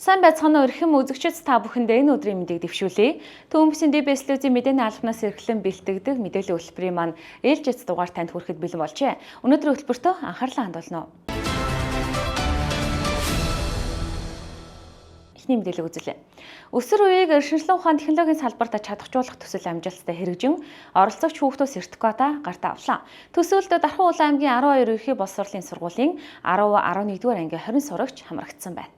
Сайн байцгаана уу эрхэм үзэгчид та бүхэндээ энэ өдрийн мэдээг дэвшүүлье. Төмөсийн DBS телевизийн мэдээний албанаас эрхлэн бэлтгэдэг мэдээллийн хөтөлбөрийн маань ээлжид дугаар танд хүрэхэд бэлэн болжээ. Өнөөдрийн хөтөлбөртөө анхаарлаа хандуулна уу. Эхний мэдээлэл үзүүлье. Өсвөр үеийг шинжилгээ ухаан технологийн салбарт чадахжуулах төсөл амжилттай хэрэгжин оролцогч хүүхдүүд сертификата гартаа авлаа. Төсөлд Дархан Улаан аймгийн 12 ерөнхий боловсролын сургуулийн 10-11-р ангийн 20 сурагч хамрагдсан байна.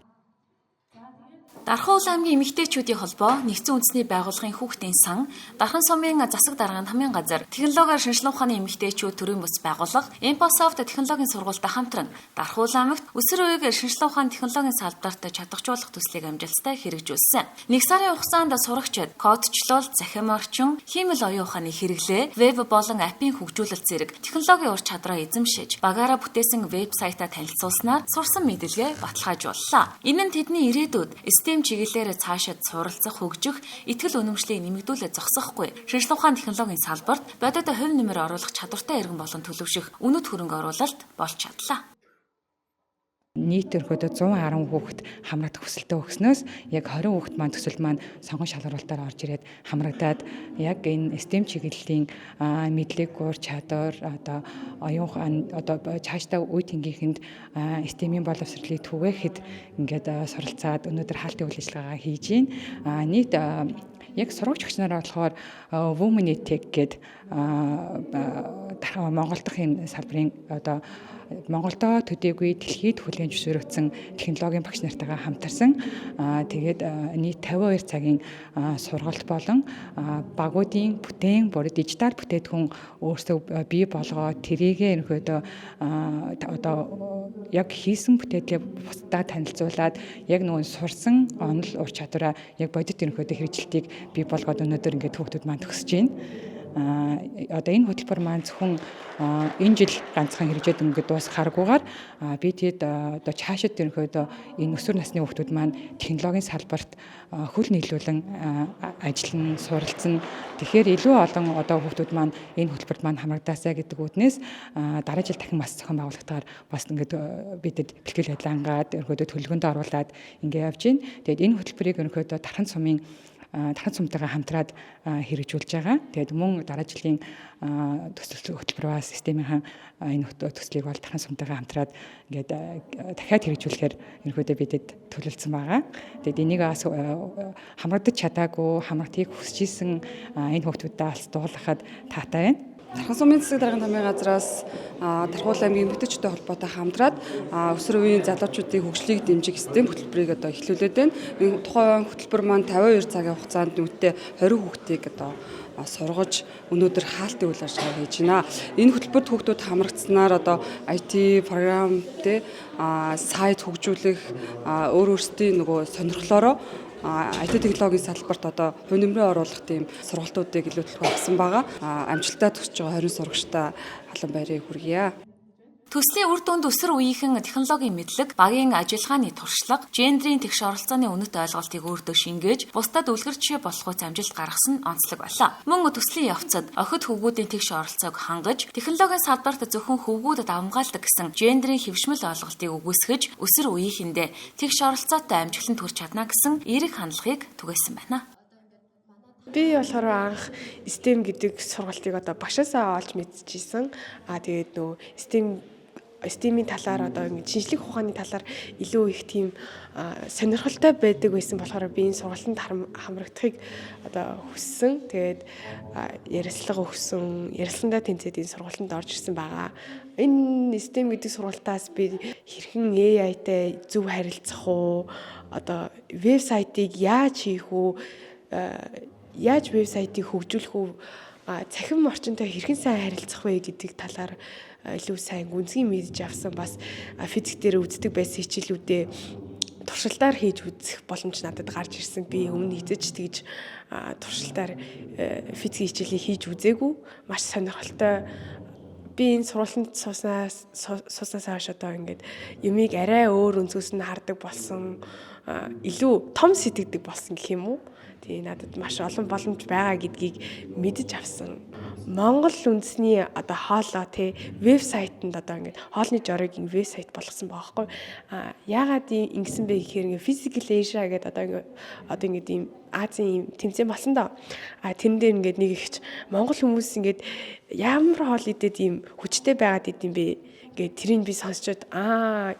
Дархан Улаан аймгийн эмэгтэйчүүдийн холбоо, нэгдсэн үндэсний байгууллагын хүүхдийн сан, Дархан сумын засаг дарганы хамын газар, технологиор шинжилгээ ухааны эмэгтэйчүүд төрийн бус байгууллага, Emposoft технологийн сургуультай хамтран Дархан Улаан аймагт өсвөр үеийг шинжилгээ ухааны технологийн салбарт чадахжуулах төслийг амжилттай хэрэгжүүлсэн. Нэг сарын хугацаанд сурагчид кодчлол, захим орчин, хиймэл оюун ухааны хэрэглээ, веб болон аппийн хөгжүүлэлт зэрэг технологийн ур чадвараа эзэмшиж, багаараа бүтээсэн вебсайтаа танилцуулснаар сурсан мэдээлгээ баталгаажууллаа. Энэ нь тэдний ирээдүйд STEM чиглэлээр цаашид суралцах, хөгжих, итгэл үнэмшлийг нэмэгдүүлэх зогсохгүй. Шинжилгээ ухааны технологийн салбарт бодит хувь нэмэр оруулах чадвартай иргэн болон төлөвшөх үнэт хөрөнгө оруулалт болж чадлаа. Нийт өрхөдөө 110 хүүхэд хамрагдах хүсэлтэй өгснөөс яг 20 хүүхэд маань төсөл маань сонгон шалгаруулалтаар орж ирээд хамрагдаад яг энэ STEM чиглэлийн мэдлэг, ур чадвар, одоо оюун одоо цаашдаа үе тэнгийнхэнд STEM-ийн боловсролыг түгээхэд ингээд суралцаад өнөөдөр хаалтын үйл ажиллагаагаа хийж байна. Нийт яг сурагч өгч нараа болохоор Women in Tech гэдэг Монгол дахь энэ салбарын одоо Монголдо төдийгүй дэлхийд хүлээн зөвшөөрөгдсөн технологийн багш нартайгаа хамтарсан. Тэгээд нийт 52 цагийн сургалт болон багуудын бүтээн, дижитал бүтээтгүн өөрсдөө бий болгоод тэрийгээ ерөнхийдөө одоо яг хийсэн бүтээдлээ бусдад танилцуулаад яг нөгөө сурсан онол ур чадвараа яг бодит ерөнхийдөө хэрэгжилтийг бий болгоод өнөөдөр ингээд хүүхдүүд маань төгсөж байна. Одоо энэ хөтөлбөр маань зөвхөн энэ жил ганцхан хэрэгжээд ингээд дуусгахааргүйгээр би тэгэд одоо цаашид ерөнхийдөө энэ өсвөр насны хүүхдүүд маань технологийн салбарт хөл нийлүүлэн ажиллана, суралцсан. Тэгэхээр илүү олон одоо хүүхдүүд маань энэ хөтөлбөрт маань хамрагдаасаа гэдэг үднээс дараа жил дахин бас зохион байгуулалтаар бас ингээд бидэд бэлтгэл байдлаангаад ерөнхийдөө төлөвлөгөөнд оруулаад ингээд явж байна. Тэгээд энэ хөтөлбөрийг ерөнхийдөө Дархан сумтайгаа хамтраад хэрэгжүүлж байгаа. Тэгээд мөн дараа жилийн төсөл хөтөлбөрөөс системийн энэ төслийг бол Дархан сумтайгаа хамтраад ингээд дахиад хэрэгжүүлэхээр ерөнхийдөө бидэд төлөвлөсөн байгаа. Тэгээд энийг бас хамрагдаж чадаагүй, хамрагдахыг хүсэж исэн энэ хүүхдүүдэд алс дуулгахад таатай байна. Дархан сумын засаг дарганы хамын газраас Дархан Улаан аймгийн эмэгтэйчүүдтэй холбоотой хамтраад өсвөр үеийн залуучуудын хөгжлийг дэмжих STEM хөтөлбөрийг одоо эхлүүлээд байна. Энэ тухайн хөтөлбөр маань 52 цагийн хугацаанд нүдтэй 20 хүүхдийг одоо сургаж өнөөдөр хаалтын үйл ажиллагаа хийж байна. Энэ хөтөлбөрт хүүхдүүд хамрагдсанаар одоо IT програм сайт хөгжүүлэх өөр өөрсдийн нөгөө сонирхлоороо IT технологийн салбарт одоо хувь нэмрээ оруулах тийм сургалтуудыг илүү төлөв авсан байгаа. Амжилттай төгсөж байгаа 20 сурагчтай халуун байрыг хүргье. Төслийн үр дүнд өсвөр үеийнхэн технологийн мэдлэг, багийн ажиллагааны туршлага, гендрийн тэгш оролцооны үнэт ойлголтыг өөртөө шингээж, бусдад үлгэр жишээ болохуйц амжилт гаргасан онцлог байлаа. Мөн төслийн явцад охид хөвгүүдийн тэгш оролцоог хангаж, технологийн салбарт зөвхөн хөвгүүдэд авамгаалдаг гэсэн гендрийн хэвшмэл ойлголтыг үгүйсгэж, өсвөр үеийнхэндээ тэгш оролцоотой амжилтанд хүрч чадна гэсэн эерэг хандлагыг түгээсэн байна. Би болохоор анх STEM гэдэг сургалтыг одоо багшаасаа олж мэдчихсэн. Тэгээд STEM-ийн талаар одоо ингэ шинжлэх ухааны талаар илүү их тийм сонирхолтой байдаг байсан болохоор би энэ сургалтанд хамрагдахыг одоо хүссэн. Тэгээд ярилцлага өгсөн, ярилцлагандаа тэнцээд энэ сургалтанд орж ирсэн байгаа. Энэ STEM гэдэг сургалтаас би хэрхэн AI-тай зөв харилцах уу? Одоо вебсайтыг яаж хийх үү? Яаж вебсайтыг хөгжүүлэх үү? Цахим орчинтой хэрхэн сайн харилцах вэ гэдэг талаар илүү сайн гүнзгий мэдж авсан. Бас физик дээр үздэг байсан хичээлүүдээ туршилтаар хийж үзэх боломж надад гарч ирсэн. Би өмнө хэзээ ч тэгж туршилтаар физик хичээлийг хийж үзээгүй. Маш сонирхолтой. Би энэ сургалтанд сууснаас хойш одоо ингээд юмыг арай өөр өнцгөөс нь хардаг болсон. Илүү том сэтгэдэг болсон гэх юм уу? Тэгээ надад маш олон боломж байгаа гэдгийг мэдэж авсан. Монгол үндэсний одоо хоолоо тий вебсайтанд одоо ингээд хоолны жорыг вебсайт болгосон байгаа байхгүй. Яагаад ингэсэн бэ гэхээр ингээд Physical Asia гэдэг одоо ингээд ийм Азийн тэмцээн болсон доо. Тэрэн дээр ингээд нэг ихч монгол хүмүүс ингээд ямар хоол идээд ийм хүчтэй байгаад идэм бэ. Ингээд тэрийг би сонсчод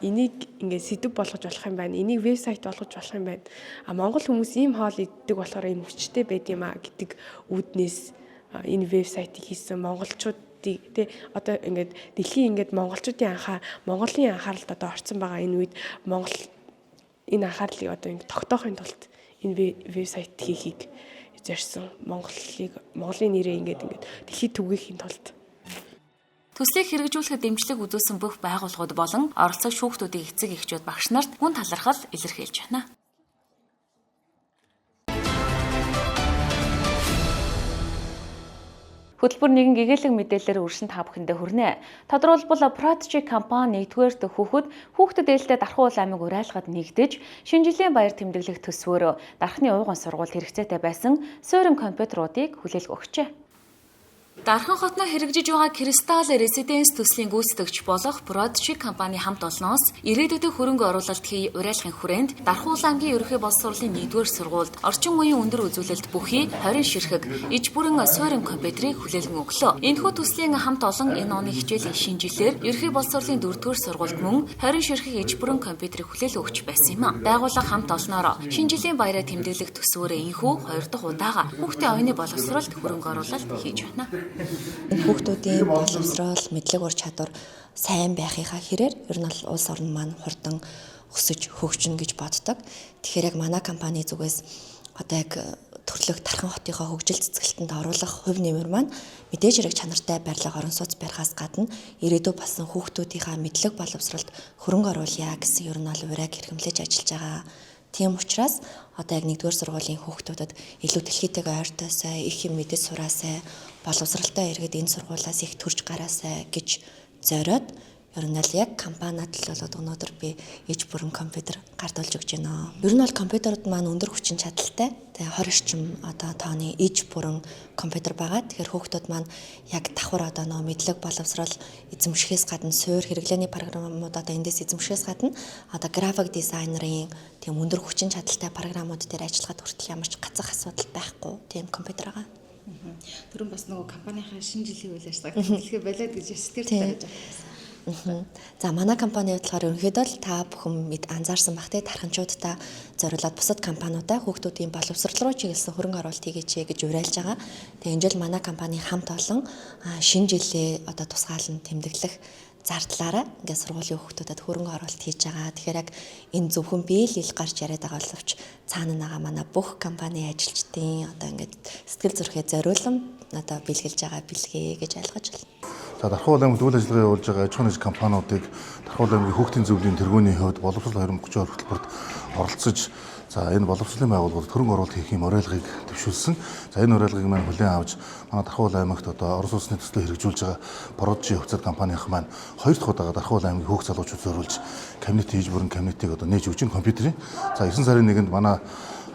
энийг ингээд сэдв болгож болох юм байна. Энийг вебсайт болгож болох юм байна. Монгол хүмүүс ийм хоол иддэг болохоор ийм хүчтэй байд юм гэдэг үүднээс энэ вебсайтыг хийсэн монголчуудыг тий одоо ингээд дэлхийн ингээд монголчуудын Монголын анхааралд одоо орсон байгаа энэ үед Монгол энэ анхаарлыг одоо ингээд тогтоохын тулд энэ вебсайт хийхийг зорьсон Монголын нэрээ ингээд дэлхийд түгээхийн тулд Төслийг хэрэгжүүлэхэд дэмжлэг үзүүлсэн бүх байгууллагууд болон оролцох шүүхтүүдийн эцэг эхчүүд багш нарт гүн талархал илэрхийлж байна. Хөтөлбөр нэгэн гэгээлэг мэдээлэлээр өршин та бүхэндээ хүрнэ. Тодорхойлбол Prodigy компани 1-р дэх хүүхдэд ээлтэй Дархан уул аймаг урайлгад нэгдэж, шинэ жилийн баяр тэмдэглэх төсвөөр дархны ууган сургуульд хэрэгцээтэй байсан суурин компьютеруудыг хүлээлт өгчээ. Дархан хотно хэрэгжиж байгаа Crystal Residence төслийн гүйцэтгэгч болох Prodigy компани хамт олноос ирээдүйдээ хөрөнгө оруулалт хий урайлахын хүрээнд Дархан уул аймгийн ерөнхий боловсролын 1-р сургуульд орчин үеийн өндөр үзүүлэлт бүхий 20 ширхэг иж бүрэн суурин компьютерийг хүлээлгэн өглөө. Энэхүү төслийн хамт олон энэ оны хичээлийн шинэ жилээр ерөнхий боловсролын 4-р сургуульд мөн 20 ширхэг иж бүрэн компьютерийг хүлээл өгч байсан юм. Байгууллага хамт олноороо шинэ жилийн баяраа тэмдэглэх төсвөөрөө энэхүү 2 дахь удаага хүүхдийн оюуны боловсролд хөрөнгө оруулалт хийж байна. Хүүхдүүдийн боловсрол, мэдлэг ур чадвар сайн байхынхаа хэрээр ер нь бол улс орн маань хурдан өсөж хөгжинө гэж боддог. Тэгэхээр яг манай компани зүгээс одоо яг төрлөх Дархан хотынхоо хөгжил цэцгэлтэнд оруулах хувь нэмэр маань мэдээж хэрэг чанартай барилга орон сууц барихаас гадна ирээдүйд болсон хүүхдүүдийнхаа мэдлэг боловсролд хөрөнгө оруулъя гэсэн ер нь бол урайг хэрхэмлэж ажиллаж байгаа. Тийм учраас одоо яг 1-р сургуулийн хүүхдүүдэд илүү дэлхийтэйгээ ойртоосай, их юм мэдэж сураасай, боловсралтай иргэд энэ сургуулиас их төрж гараасай гэж зориод ер нь л яг компаниуд л болоод өнөөдөр би иж бүрэн компьютер гардуулж өгч байна. Ер нь бол компьютерууд маань өндөр хүчин чадалтай. Тэгээ 20 орчим одоо тооны иж бүрэн компьютер байгаа. Тэгэхээр хүүхдүүд маань яг давхар одоо нөө мэдлэг боловсрол эзэмшихээс гадна суур хэрэглээний программууд одоо эндээс эзэмшихээс гадна одоо график дизайнерын тийм өндөр хүчин чадалтай программууд дээр ажиллахад хүртэл ямар ч гацах асуудал байхгүй тийм компьютер байгаа. Түрүүн бас нөгөө компанийн шинэ жилийн үйл ажиллагааг хэлэхээ болоод гэж стер тааж байгаа. За манай компани бодлохоор ерөнхийдөө л та бүхэн мэд анзаарсан бах те тарханчуудаа зориулаад бусад компаниудаа хүүхдүүдийн боловсрол руу чиглэсэн хөрөнгө оруулалт хийгээч гэж уриалж байгаа. Тэгээ энэ жил манай компани хамт олон шинэ жилээ одоо тусгаалan тэмдэглэх зардлаараа ингээд сургуулийн хүүхдүүдэд хөрөнгө оруулалт хийж байгаа. Тэгэхээр яг энэ зөвхөн бие л ил гарч яриад байгаа боловч цаана нагаа манай бүх компани ажилчдын одоо ингээд сэтгэл зүрхээ зориулсан одоо бэлгэлж байгаа бэлгээ гэж ойлгож байна. За Дархан уул аймагт үйл ажиллагаа явуулж байгаа аж ахуйн нэгж компаниудыг Дархан уул аймгийн хүүхдийн зөвлөлийн тэргүүний хувьд боловсрол 2030 хөтөлбөрт оролцож за энэ боловсролын байгууллагууд хөрөнгө оруулалт хийх юм уриалгыг төвшүүлсэн. За энэ уриалгыг маань хүлээн авч манай Дархан уул аймагт одоо Орос улсны төслөө хэрэгжүүлж байгаа Prodigy хувьцаат компанийн маань 2 дахь удаага Дархан уул аймгийн хүүхд залуучууд зориулж кабинет хийж бүрэн кабинетийг одоо нээж өгч байгаа компьютерийн. За 9 сарын 1-нд манай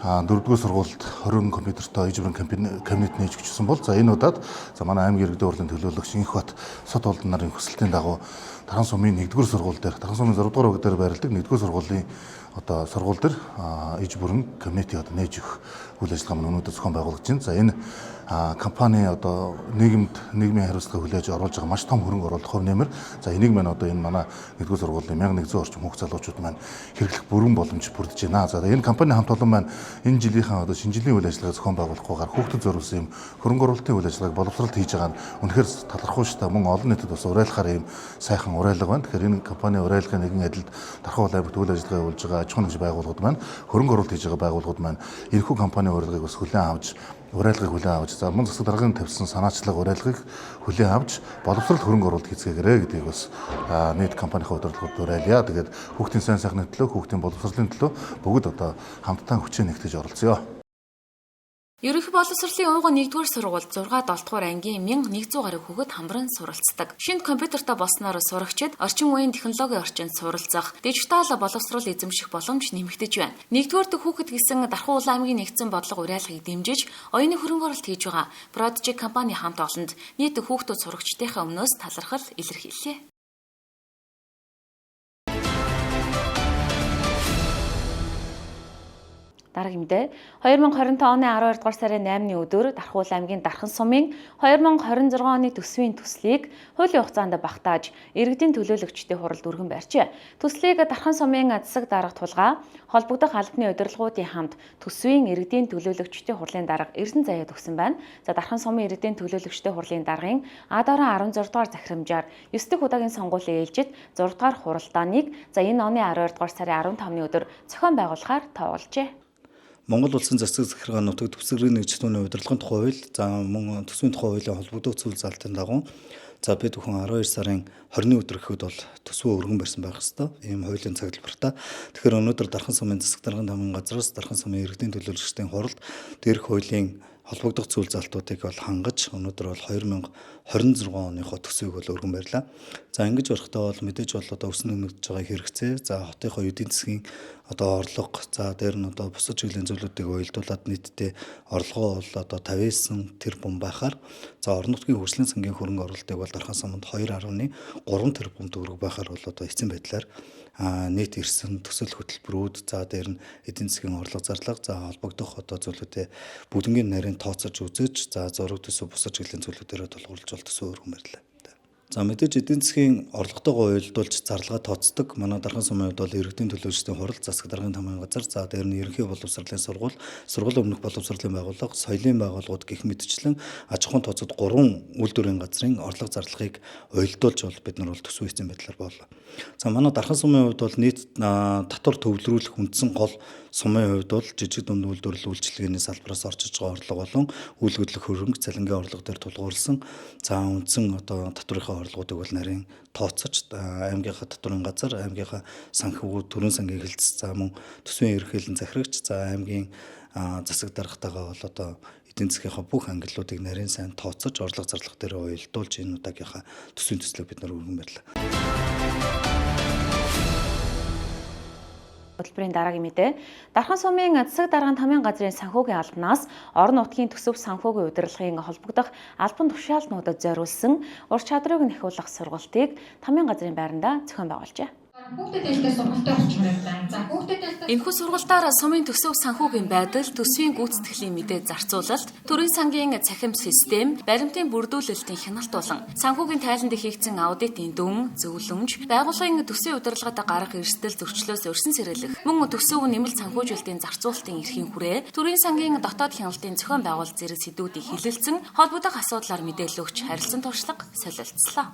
4-р сургуульд 20 компьютертой иж бүрэн кабинет нээж өгсөн бол за энэ удаад за манай аймгийн иргэдийн хурлын төлөөлөгч Инхбат Сот улд нарын хүсэлтийн дагуу Дархан сумын 1-р сургууль дээр Дархан сумын 6-р өвөг дээр байрладаг 1-р сургуулийн одоо сургууль дээр иж бүрэн кабинетийг одоо нээж өгөх үйл ажиллагаа маань өнөөдөр зохион байгуулагдаж байна. За энэ компани одоо нийгмийн хариуцлага хүлээж оруулж байгаа маш том хөрөнгө оруулалт хувь нэмэр. За энийг маань одоо энэ манай 1-р сургуулийн 1100 орчим хүүхд залуучууд маань хэрэглэх бүрэн боломж бүрдэж байна. За энэ компани хамт олон маань энэ жилийнхаа одоо шинэ жилийн үйл ажиллагаа зохион байгуулахгүйгээр хүүхдэд зориулсан юм хөрөнгө оруулалтын үйл ажиллагааг боловсролт хийж байгаа нь үнэхээр талархуу шүү дээ. Мөн олон нийтэд бас уриалахаар юм сайхан уриалга байна. Тэгэхээр энэ компани уриалгын нэгэн адилд Дархан уул аймагт үйл ажиллагаа явуулж байгаа аж ахуйн нэгж байгууллагууд маань хөрөнгө оруулалт хийж байгаа байгууллагууд маань энэхүү компани уриалгыг бас хүлээн авч уриалгыг хүлээн авч за мөн засаг даргын тавьсан санаачлаг уриалгыг хүлээн авч боловсрол хөрөнгө оруулалт хийцгээгээрэй гэдгийг бас нийт компанийн удирдлагууд уриалъя. Тэгээд хүүхдийн сайн сайхны төлөө, хүүхдийн боловсролын төлөө бүгд одоо хамтдаа хүчээ нэгтгэж оролцъё. Ерөнхий боловсролын ууган 1-р сургууль 6-7 дугаар ангийн 1100 гаруй хүүхэд хамран суралцдаг. Шинэ компьютертай болсноор сурагчид орчин үеийн технологийн орчинд суралцах, дижитал боловсрол эзэмших боломж нэмэгдэж байна. 1-р дэх хүүхэд гэсэн Дархан Улаан аймгийн нэгдсэн бодлого уриалгыг дэмжиж, оюуны хөрөнгө оруулалт хийж байгаа Prodigy компани хамт олонд нийт хүүхдүүд сурагчдынхаа өмнөөс талархал илэрхийллээ. Дараагийн мэдээ 2025 оны 12 дугаар сарын 8-ны өдөр Дархан Улаан аймгийн Дархан сумын 2026 оны төсвийн төслийг хуулийн хугацаанд багтааж иргэдийн төлөөлөгчдийн хуралд өргөн барьжээ. Төслийг Дархан сумын засаг дарга тулгаа холбогдох албаны удирдлагуудын хамт төсвийн иргэдийн төлөөлөгчдийн хурлын дарга Эрдэнэ заяад өгсөн байна. За Дархан сумын иргэдийн төлөөлөгчдийн хурлын даргын А-дараа 16 дугаар захирамжаар 9 дэх удаагийн сонгуулийн ээлжид 6 дугаар хуралдааныг энэ оны 12 дугаар сарын 15-ны өдөр зохион байгуулахаар тоолжээ. Монгол улсын засаг захиргааны нутаг төвсгэрийн нэгжтүүний удирдлагын тухай хууль, за мөн төсвийн тухай хуулийн холбогдох зүйл залтын дагуу за бид бүхэн 12 сарын 20-ны өдөр гэхэд бол төсвөө өргөн барьсан байх ёстой. Ийм хуулийн цаглбартай. Тэгэхээр өнөөдөр Дархан сумын засаг даргын тамгын газраас Дархан сумын иргэдийн төлөөлөгчдийн хуралд дээрх хуулийн холбогдох зүйл залтуудыг бол хангаж өнөөдөр бол 2026 оныхоо төсвийг бол өргөн барьлаа. За ингэж барихтаа бол мэдээж бол одоо өснө нэмэгдэж байгаа хэрэгцээ, за хотынхоо эдийн засгийн одоо орлого, за дээр нь одоо бусад чиглэлийн зүйлүүдийг уялдуулад нийтдээ орлогоо бол одоо 59 тэрбум байхаар, за орон нутгийн хөгжлийн сангийн хөрөнгө оруулалтыг бол Дархан суманд 2.3 тэрбум төгрөг байхаар бол одоо эцсийн байдлаар нийт ирсэн төсөл хөтөлбөрүүд, за дээр нь эдийн засгийн орлого зарлага, за холбогдох одоо зүйлүүдээ бүгднгийн нарийн тооцож үзэж, за зураг төсөв бусад чиглэлийн зүйлүүдээр тулгуурлаж бол төсөө өргөн барьлаа. За мэдээж эдийн засгийн орлоготойгоо уялдуулж зарлага тооцдог. Манай Дархан сумын хувьд бол иргэдийн төлөөлөгчдийн хурал, засаг даргын тамгын газар, за дээр нь ерөнхий боловсролын сургууль, сургуулийн өмнөх боловсролын байгууллага, соёлын байгууллагууд гэх мэтчлэн аж ахуйн тооцоод 3 үйлдвэрийн газрын орлого зарлагыг уялдуулж бол бид нар бол төсвийн эзэн байдлаар боллоо. За манай Дархан сумын хувьд бол нийт татвар төвлөрүүлэх үндсэн гол сумын хувьд бол жижиг дунд үйлдвэрлэл үйлчилгээний салбараас орж иж байгаа орлого болон үйл хөдлөх хөрөнгө, цалингийн орлого дээр тулгуурласан за үндсэн одоо татврынхаа орлогуудыг бол нарийн тооцож аймгийнхаа татврын газар, аймгийнхаа санхүүгүүд, төрийн сангийн хэлтс, за мөн төсвийн ерөнхийлөн захирагч, за аймгийн засаг даргатайгаа бол одоо эдийн засгийнхаа бүх ангиллуудыг нарийн сайн тооцож орлого зарлах дээр уялдуулж энэ удаагийнхаа төсвийн төслийг бид нар өргөн барьлаа. Хөтөлбөрийн дараагийн мэдээ Дархан сумын засаг даргын тамгын газрын санхүүгийн албанаас орон нутгийн төсөв санхүүгийн удирдлагын холбогдох албан тушаалнуудад зориулсан ур чадрыг нэхүүлэх сургалтыг тамгын газрын байранда зохион байгуулжээ. Энэхүү сургалтаар сумын төсөв санхүүгийн байдал, төсвийн гүйцэтгэлийн мэдээ зарцуулалт, төрийн сангийн цахим систем, баримтын бүрдүүлэлтийн хяналт болон санхүүгийн тайланд хийгдсэн аудитын дүн, зөвлөмж, байгууллагын төсвийн удирдлагад гарах эрсдэл зөрчлөөс өрсөн сэргийлэх, мөн төсөв нэмэлт санхүүжилтийн зарцуулалтын эрхийн хүрээ, төрийн сангийн дотоод хяналтын зохион байгуулалт зэрэг сэдвүүдийг хилэлцэн холбогдох асуудлаар мэдээлэл өгч харилцан туршлага солилцлоо.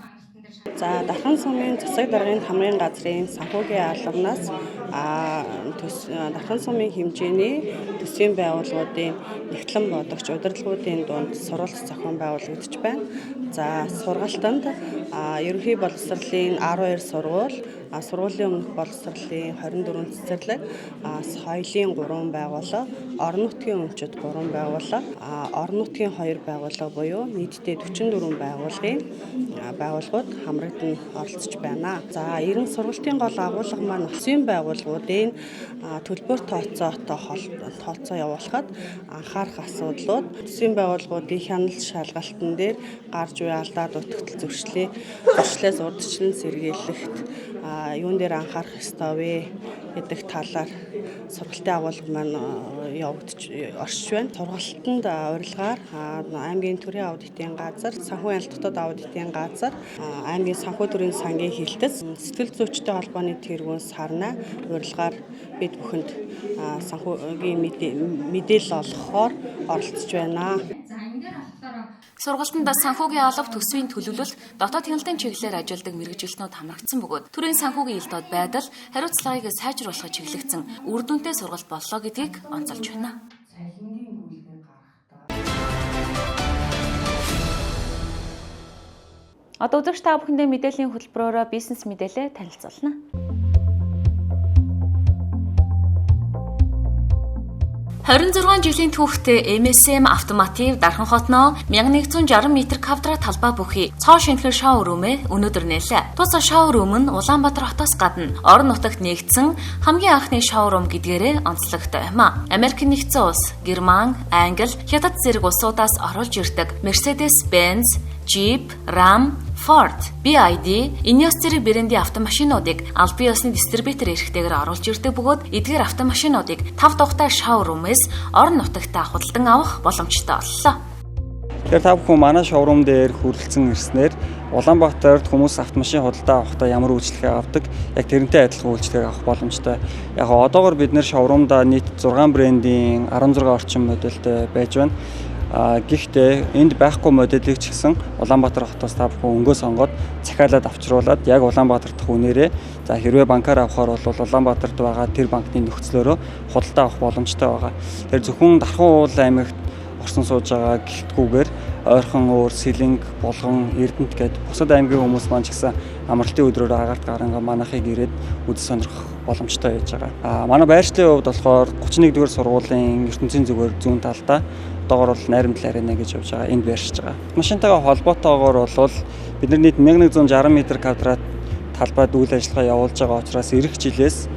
За Дархан сумын засаг даргын тамгын газрын санхүүгийн албанаас Дархан сумын хэмжээний төсвийн байгууллагуудын нэгтлэн бодогч удирдлагуудын дунд сургалт зохион байгуулагдаж байна. За сургалтанд ерөнхий боловсролын 12 сургууль, сургуулийн өмнөх боловсролын 24 цэцэрлэг, соёлын 3 байгууллага, орон нутгийн өмчөд 3 байгууллага, орон нутгийн 2 байгууллага буюу нийтдээ 44 байгууллагууд хамрагдан оролцож байна. За 90 сургалтын гол агуулга маань төсвийн байгууллагуудын төлбөр тооцоо явуулахад анхаарах асуудлууд, төсвийн байгууллагуудын хяналт шалгалтын дээр гарч буй алдаа дутагдал зөрчлөөс урьдчилан сэргийлэхт юун дээр анхаарах ёстой вэ гэдэг талаар сургалтын агуулга маань оршиж байна. Сургалтанд урилгаар аймгийн төрийн аудитын газар, санхүү ялалтууд аудитын газар, аймгийн санхүү төрийн сангийн хэлтэц, сэтгэл зүйчтэй холбооны тэргүүн сарна урилгаар бид бүхэнд санхүүгийн мэдээлэл олгохоор оролцож байна. Сургалтанд санхүүгийн алба төсвийн төлөвлөлт, дотоод хяналтын чиглэлээр ажилладаг мэргэжилтнүүд хамрагдсан бөгөөд төрийн санхүүгийн илтод байдал, хариуцлагыг сайжруулахад чиглэгдсэн үр дүнтэй сургалт боллоо гэдгийг онцолж байна. Одоо үзэгч та бүхэндээ мэдээллийн хөтөлбөрөөр бизнес мэдээлэл танилцуулна. 26 жилийн түүхтэй MSM Автомотив Дархан хотноо 1160 м2 талбай бүхий цоо шинтгэл шоурумээ өнөөдөр нээлээ. Тус шоурум нь Улаанбаатар хотоос гадна орон нутагт нэгдсэн хамгийн анхны шоурум гэдгээрээ онцлогтой юм а. Америк нэгдсэн улс, Герман, Англи, Хятад зэрэг улсуудаас оруулж ирдэг Mercedes-Benz, Jeep, Ram, Ford, BYD, Ineos зэрэг брендийн автомашинуудыг аль бие усны дистрибьютор эрхтэйгээр оруулж ирдэг бөгөөд эдгээр автомашинуудыг 5 дугтай шоурумээс орон нутагтаа худалдан авах боломжтой боллоо. Тэгэхээр та бүхэн манай шоурум дээр хүрэлцэн ирснээр Улаанбаатарт хүмүүс автомашин худалдаа авахдаа ямар үйлчлэгээ авдаг, яг тэрнтэй адилхан үйлчлэгээ авах боломжтой. Яг одоогоор бид нэр шоурумдаа нийт 6 брендийн 16 орчим модельтэй байж байна. Гэхдээ энд байхгүй модельийг ч гэсэн Улаанбаатар хотоос та бүхэн өнгөө сонгоод захиалаад авчруулад яг Улаанбаатар дахь үнээрээ за хэрвээ банкаар авахаар бол Улаанбаатарт байгаа тэр банкны нөхцлөөрөө худалдаа авах боломжтой байгаа. Тэр зөвхөн Дархан уул аймагт орсон сууж байгаа гэлтгүүгээр ойрхон өөр Сэлэнг, Булган, Эрдэнэт гээд бусад аймгийн хүмүүс маань ч гэсэн амралтын өдрөөр агарт гарангаа манайхыг ирээд үз сонирхох боломжтой байж байгаа. Манай байршлын хувьд болохоор 31-р сургуулийн ертөнцийн зүгээр зүүн талдаа одоогоор бол найрамдал арена гэж явж байгаа. Энд байршиж байгаа. Машинтайгаа холбоотойгоор бол бид нар нийт 1160 м2 талбайд үйл ажиллагаа явуулж байгаа учраас эх жилээс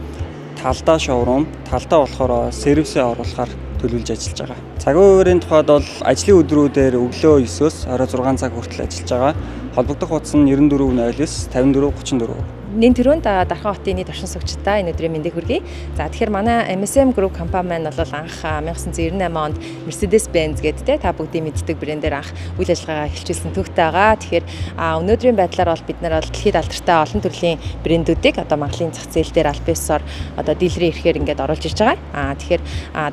талдаа шоурум, талдаа болохоор сервисээ оруулахаар төлөвлөж ажиллаж байгаа. Цагийн үеийн тухайд бол ажлын өдрүүдээр өглөө 9-өөс орой 6 цаг хүртэл ажиллаж байгаа. Холбогдох хуудас нь 9409 54 34. Нэн төрөнд Дархан хотын нийт оршин суугчдаа энэ өдрийн мэндийг хүргэе. За тэгэхээр манай MSM Group компани маань бол анх 1998 онд Mercedes-Benz гэдэг та бүгдийн мэддэг брэндээр анх үйл ажиллагаагаа эхэлжүүлсэн төвтэй байгаа. Тэгэхээр өнөөдрийн байдлаар бол бид нар бол дэлхийд алдартай олон төрлийн брэндүүдийг одоо Монголын зах зээл дээр аль биесээр одоо дилерийн эрхээр ингээд оруулж ирж байгаа. Тэгэхээр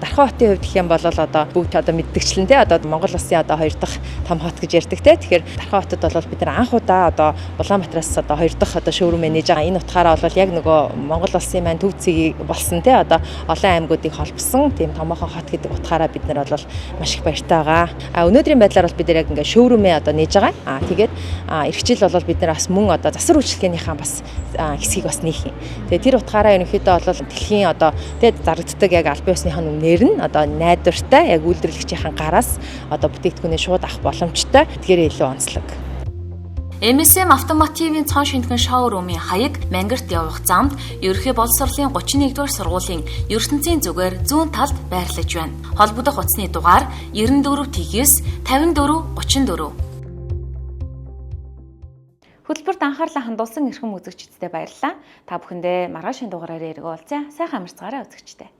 Дархан хотын хувьд гэх юм бол одоо бүгд одоо мэддэгчлэн те одоо Монгол улсын одоо 2 дахь том хот гэж ярьдаг те. Тэгэхээр Дархан хотод бол бид нар анх удаа одоо Улаанбаатараас одоо 2 дахь одоо шоурум нээж энэ утгаараа бол яг нөгөө Монгол улсын маань төв цэгийг болсон те одоо олон аймагуудыг холбосон тийм томоохон хот гэдэг утгаараа бид нар бол маш их баяртай байгаа. Өнөөдрийн байдлаар бол бид нар яг ингээ шоурумээ одоо нээж байгаа. Тэгээд эх жил бол бид нар бас мөн одоо засвар үйлчлэгээнийхээ бас хэсгийг бас нээх юм. Тэгээд тэр утгаараа ерөнхийдөө бол дэлхийн одоо тэгээд зарагддаг яг аль бие усныхаа үнээр нь одоо найдвартай яг үйлдвэрлэгчийн гараас одоо бүтээгдэхүүнээ шууд авах боломжтой. Тэгэхээр илүү онцлог. MSM Автомотивын цоо шинтгэн шоурумын хаяг Мангарт явах замд ерөнхий боловсролын 31-р сургуулийн ертөнцийн зүгээр зүүн талд байрлаж байна. Холбогдох утасны дугаар 94-9 54 34. Хөтөлбөрт анхаарлаа хандуулсан эрхэм үзэгчдэд баярлалаа. Та бүхэндээ маргаашийн дугаараар иргэн уулзъя. Сайхан амарцгаараа үзэгчдээ.